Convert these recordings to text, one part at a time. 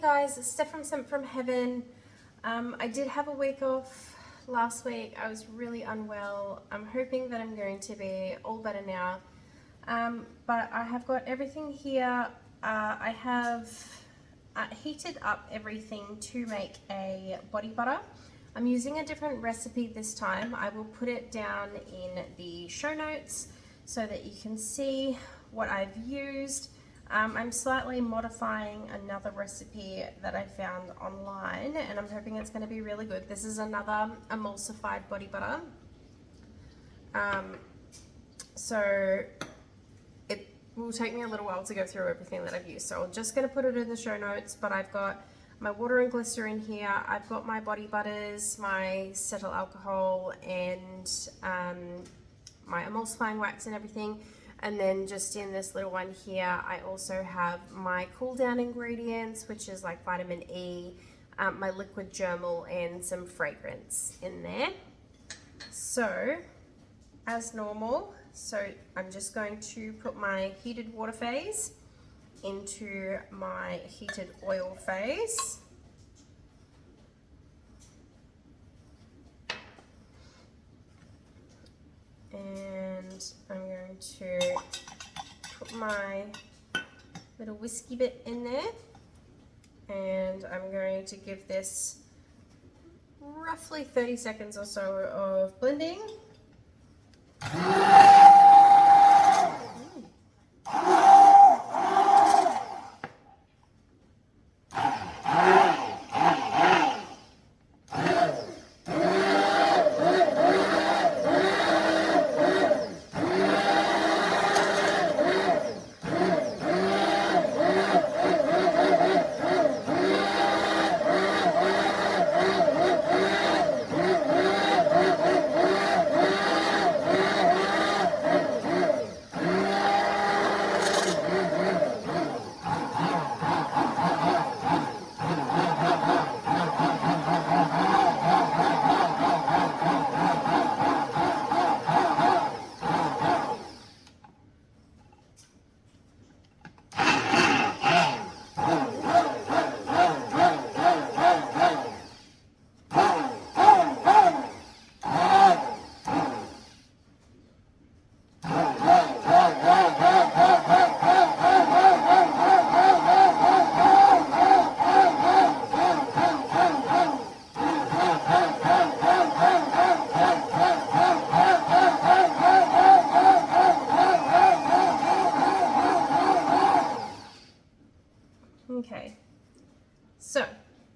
guys, it's Steph from Sent from Heaven. I did have a week off last week. I was really unwell. I'm hoping that I'm going to be all better now. But I have got everything here. I have heated up everything to make a body butter. I'm using a different recipe this time. I will put it down in the show notes so that you can see what I've used. I'm slightly modifying another recipe that I found online, and I'm hoping it's going to be really good. This is another emulsified body butter. So it will take me a little while to go through everything that I've used. So I'm just going to put it in the show notes, but I've got my water and glycerine here. I've got my body butters, my cetyl alcohol, and my emulsifying wax and everything. And then just in this little one here, I also have my cool down ingredients, which is like vitamin E, my liquid germal, and some fragrance in there. So as normal, I'm just going to put my heated water phase into my heated oil phase. And I'm going to put my little whiskey bit in there, and I'm going to give this roughly 30 seconds or so of blending. Okay, so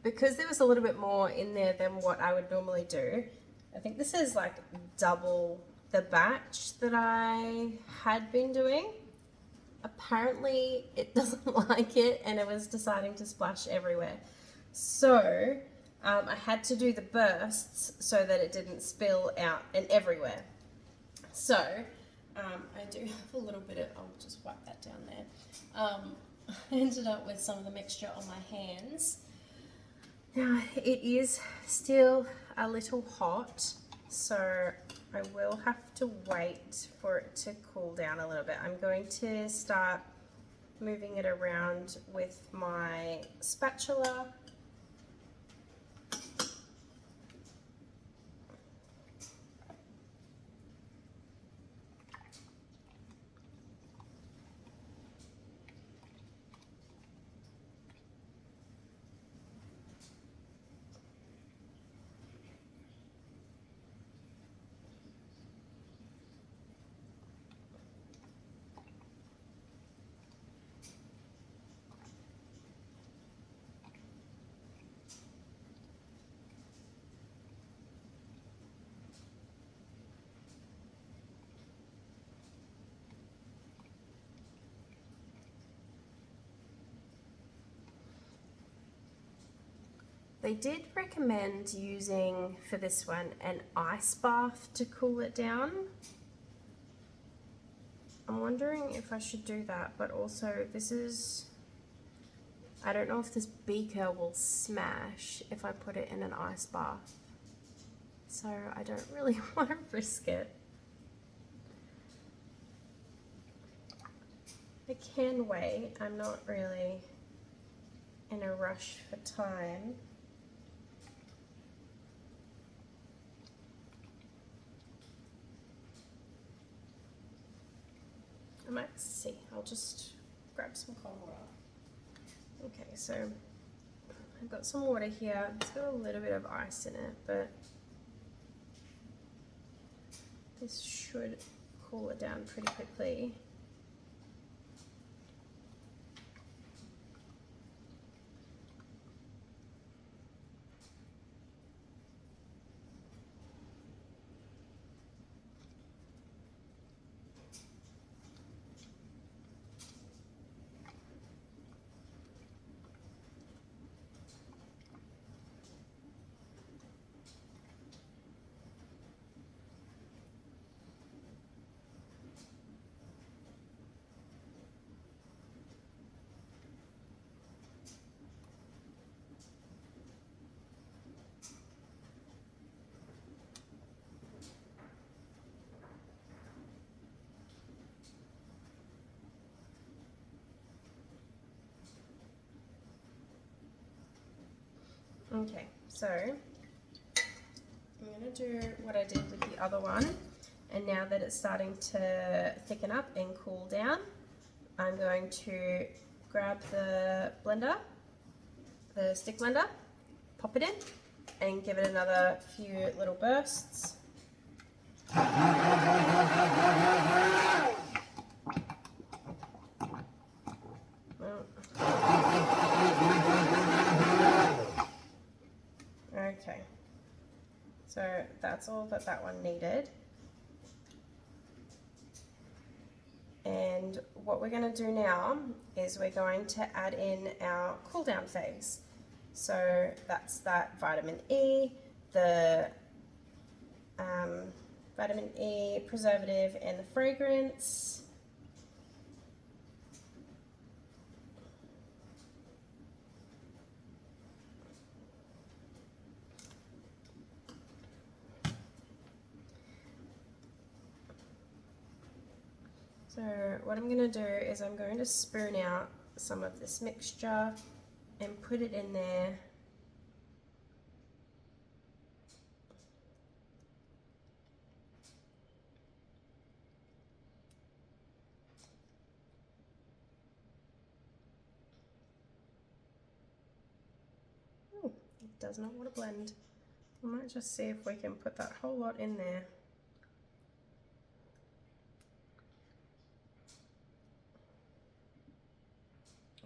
because there was a little bit more in there than what I would normally do, I think this is like double the batch that I had been doing. Apparently it doesn't like it, and it was deciding to splash everywhere. So I had to do the bursts so that it didn't spill out and everywhere. So I do have a little bit of, I'll just wipe that down there. I ended up with some of the mixture on my hands. Now it is still a little hot, so I will have to wait for it to cool down a little bit. I'm going to start moving it around with my spatula. They did recommend using, for this one, an ice bath to cool it down. I'm wondering if I should do that, but also this is, I don't know if this beaker will smash if I put it in an ice bath. So I don't really want to risk it. I can wait, I'm not really in a rush for time. I might see, I'll just grab some cold water. Okay, so I've got some water here. It's got a little bit of ice in it, but this should cool it down pretty quickly. Okay, so I'm going to do what I did with the other one, and now that it's starting to thicken up and cool down, I'm going to grab the blender, the stick blender, pop it in, and give it another few little bursts. Okay, so that's all that that one needed. And what we're going to do now is we're going to add in our cool down phase. So that's that vitamin E, the vitamin E, preservative, and the fragrance. So what I'm going to do is I'm going to spoon out some of this mixture and put it in there. Ooh, it does not want to blend. I might just see if we can put that whole lot in there.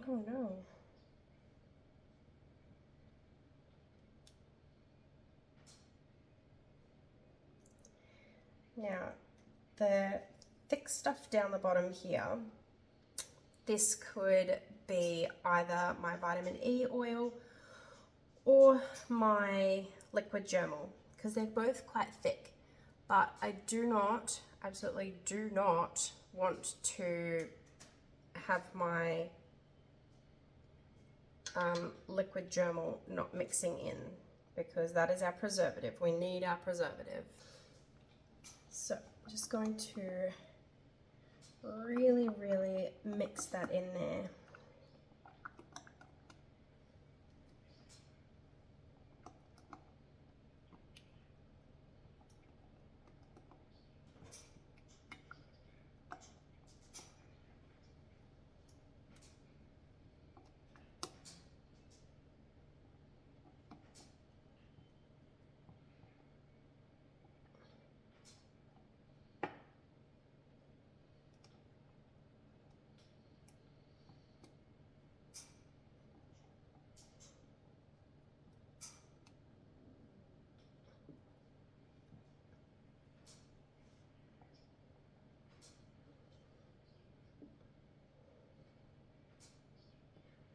Oh no. Now, the thick stuff down the bottom here, this could be either my vitamin E oil or my liquid germal, because they're both quite thick, but I do not, absolutely do not want to have my liquid germal not mixing in, because that is our preservative. We need our preservative. So I'm just going to really, really mix that in there.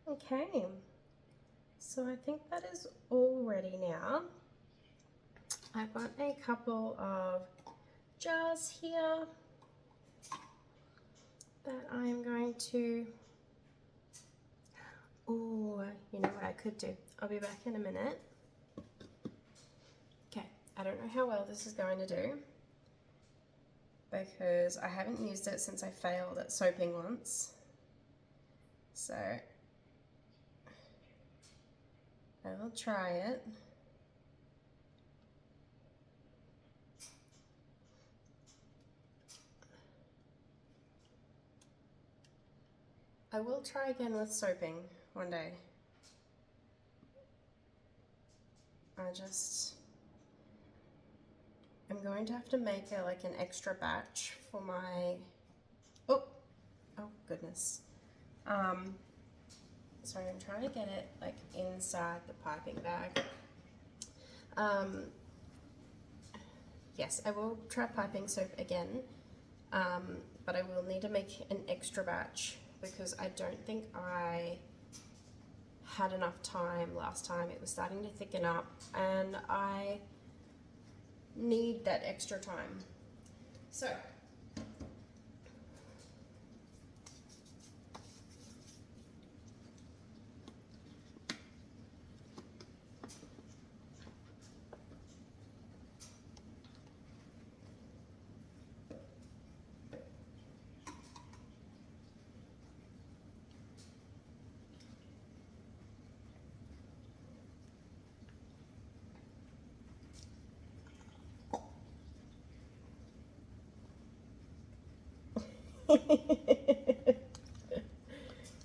Okay, so I think that is all ready now. I've got a couple of jars here that I'm going to, oh, you know what I could do? I'll be back in a minute. Okay, I don't know how well this is going to do, because I haven't used it since I failed at soaping once. So I will try it. I will try again with soaping one day. I'm going to have to make like an extra batch for my, oh goodness. Sorry, I'm trying to get it like inside the piping bag. Yes, I will try piping soap again, but I will need to make an extra batch because I don't think I had enough time last time. It was starting to thicken up and I need that extra time. So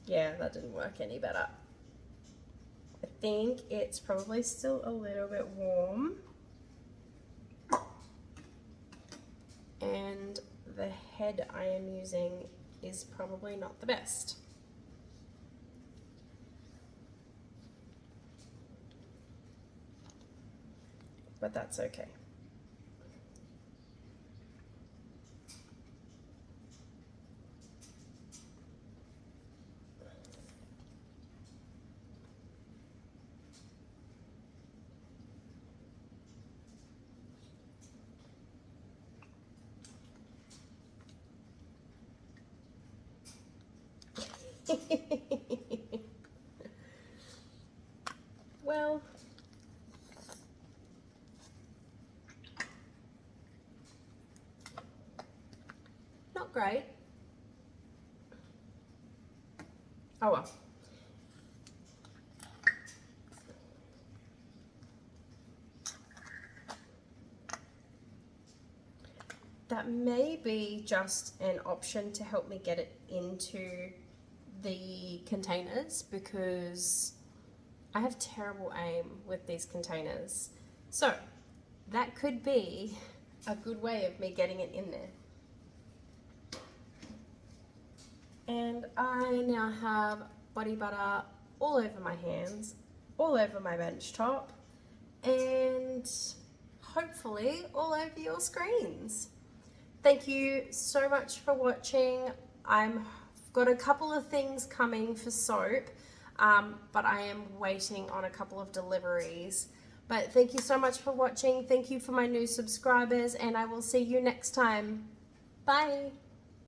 yeah, that didn't work any better. I think it's probably still a little bit warm. And the head I am using is probably not the best. But that's okay. Well, not great. Oh well. That may be just an option to help me get it into the containers because I have terrible aim with these containers. So that could be a good way of me getting it in there. And I now have body butter all over my hands, all over my bench top, and hopefully all over your screens. Thank you so much for watching. I've got a couple of things coming for soap, but I am waiting on a couple of deliveries. But thank you so much for watching. Thank you for my new subscribers, and I will see you next time. Bye.